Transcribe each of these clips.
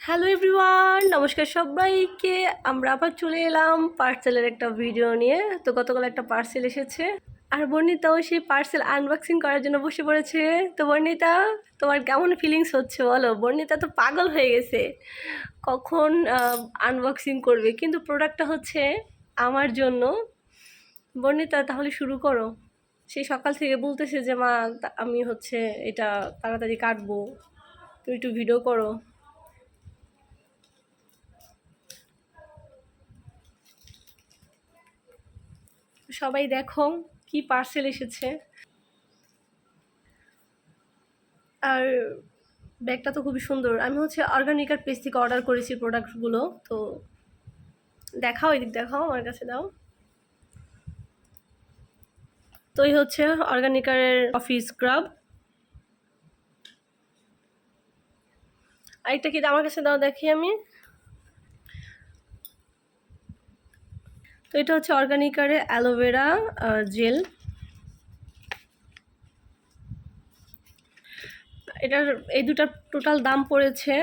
Hello everyone, নমস্কার সবাইকে। আমরা আবার চলে এলাম পার্সেলের একটা ভিডিও নিয়ে। তো গতকাল একটা পার্সেল এসেছে আর বর্ণিতাও সেই পার্সেল আনবক্সিং করার জন্য বসে পড়েছে। তো বর্ণিতা, তোমার কেমন ফিলিংস হচ্ছে বলো? বর্ণিতা তো পাগল হয়ে গেছে, কখন আনবক্সিং করবে, কিন্তু প্রোডাক্টটা হচ্ছে আমার জন্য। বর্ণিতা, তাহলে শুরু করো। সেই সকাল থেকে বলতেছে যে মা, আমি হচ্ছে এটা তাড়াতাড়ি কাটবো, তুমি একটু ভিডিও করো। সবাই দেখো কি পার্সেল এসেছে। আর ব্যাগটা তো খুবই সুন্দর। আমি হচ্ছে অর্গানিকার পেজ থেকে অর্ডার করেছি প্রোডাক্টগুলো। তো দেখাও, এদিক দেখাও, আমার কাছে দাও। তো এই হচ্ছে অর্গানিকারের কফি স্ক্রাব। আরেকটা কি আমার কাছে দাও, দেখি আমি। তো এটা হচ্ছে অর্গানিকারের অ্যালোভেরা জেল। এটার এই দুটার টোটাল দাম পড়েছে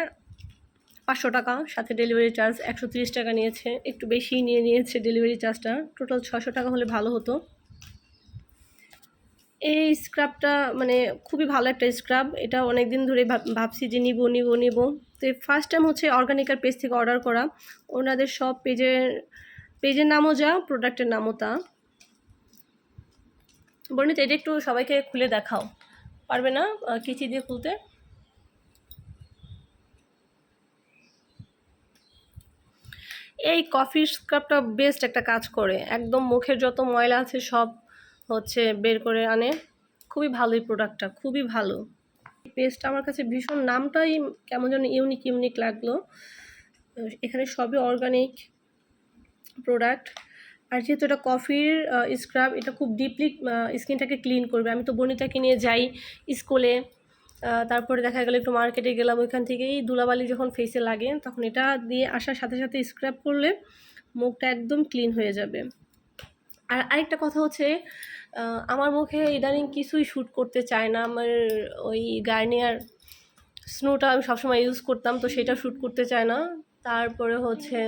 500 টাকা, সাথে ডেলিভারি চার্জ 130 টাকা নিয়েছে। একটু বেশি নিয়েছে ডেলিভারি চার্জটা। টোটাল 600 টাকা হলে ভালো হতো। এই স্ক্রাবটা মানে খুবই ভালো একটা স্ক্রাব। এটা অনেক দিন ধরে ভাবছি যে নিব। তো ফার্স্ট টাইম হচ্ছে অর্গানিকার পেজ থেকে অর্ডার করা। ওনাদের সব পেজের নামও যা, প্রোডাক্টের নামও তা। বর্ণিত, এটা একটু সবাইকে খুলে দেখাও। পারবে না কিচি দিয়ে খুলতে? এই কফি স্ক্রাবটা বেস্ট একটা কাজ করে, একদম মুখের যত ময়লা আছে সব হচ্ছে বের করে আনে। খুবই ভালো এই প্রোডাক্টটা, খুবই ভালো। পেস্টটা আমার কাছে ভীষণ, নামটাই কেমন যেন ইউনিক লাগলো। এখানে সবই অর্গানিক প্রোডাক্ট। আর যেহেতু এটা কফির স্ক্রাব, এটা খুব ডিপলি স্কিনটাকে ক্লিন করবে। আমি তো বনিতাকে নিয়ে যাই স্কুলে, তারপরে দেখা গেল একটু মার্কেটে গেলাম, ওইখান থেকেই ধুলাবালি যখন ফেসে লাগে তখন এটা দিয়ে আসার সাথে সাথে স্ক্রাব করলে মুখটা একদম ক্লিন হয়ে যাবে। আর আরেকটা কথা হচ্ছে, আমার মুখে ইদানিং কিছুই শ্যুট করতে চায় না। আমার ওই গার্নিয়ার স্নোটা আমি সবসময় ইউজ করতাম, তো সেটা শ্যুট করতে চায় না। তারপরে হচ্ছে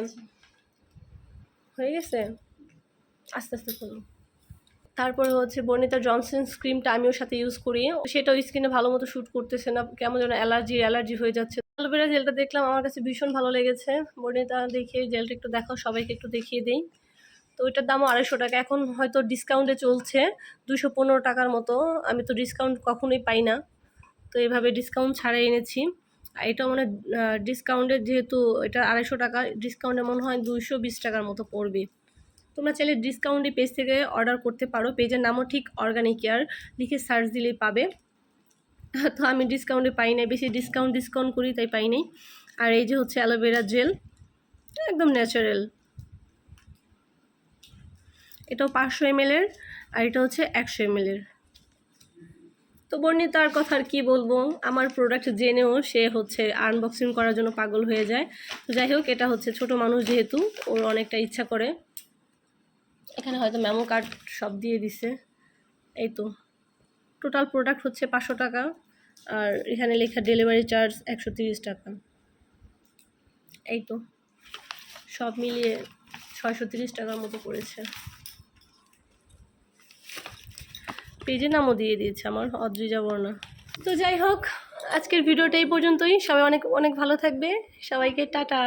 হয়ে গেছে, আস্তে আস্তে করুন। তারপরে হচ্ছে বর্ণিতা জনসন্স ক্রিমটা আমি ওর সাথে ইউজ করি, সেটাও স্কিনে ভালো মতো শ্যুট করতেছে না, কেমন যেন অ্যালার্জি হয়ে যাচ্ছে। অ্যালোভেরা জেলটা দেখলাম, আমার কাছে ভীষণ ভালো লেগেছে। বর্ণিতা, দেখিয়ে জেলটা একটু দেখাও, সবাইকে একটু দেখিয়ে দিই। তো ওইটার দামও 250 টাকা। এখন হয়তো ডিসকাউন্টে চলছে 215 টাকার মতো। আমি তো ডিসকাউন্ট কখনোই পাই না, তো এইভাবে ডিসকাউন্ট ছাড়ে এনেছি। আর এটা মানে ডিসকাউন্টের, যেহেতু এটা 250 টাকা, ডিসকাউন্টে মনে হয় 220 টাকার মতো পড়বে। তোমরা চাইলে ডিসকাউন্টে পেজ থেকে অর্ডার করতে পারো। পেজের নামও ঠিক অর্গানিক কেয়ার, লিখে সার্চ দিলেই পাবে। তো আমি ডিসকাউন্টে পাই নাই, বেশি ডিসকাউন্ট করি তাই পাই নাই। আর এই যে হচ্ছে অ্যালোভেরা জেল, একদম ন্যাচারাল। এটাও 500 ml এর, আর এটা হচ্ছে 100 ml এর। তো বর্ণিতার কথা আর কী বলবো, আমার প্রোডাক্ট জেনেও সে হচ্ছে আনবক্সিং করার জন্য পাগল হয়ে যায়। যাই হোক, এটা হচ্ছে ছোট মানুষ যেহেতু ওর অনেকটা ইচ্ছা করে। এখানে হয়তো মেমো কার্ড সব দিয়ে দিছে। এই তো টোটাল প্রোডাক্ট হচ্ছে 500 টাকা, আর এখানে লেখা ডেলিভারি চার্জ 130 টাকা। এই তো সব মিলিয়ে 630 টাকার মতো পড়েছে। পেজের নামও দিয়ে দিয়েছে আমার, অদ্রিজা বর্ণা। তো যাই হোক, আজকের ভিডিওটা এই পর্যন্তই। সবাই অনেক ভালো থাকবে। সবাইকে টাটা।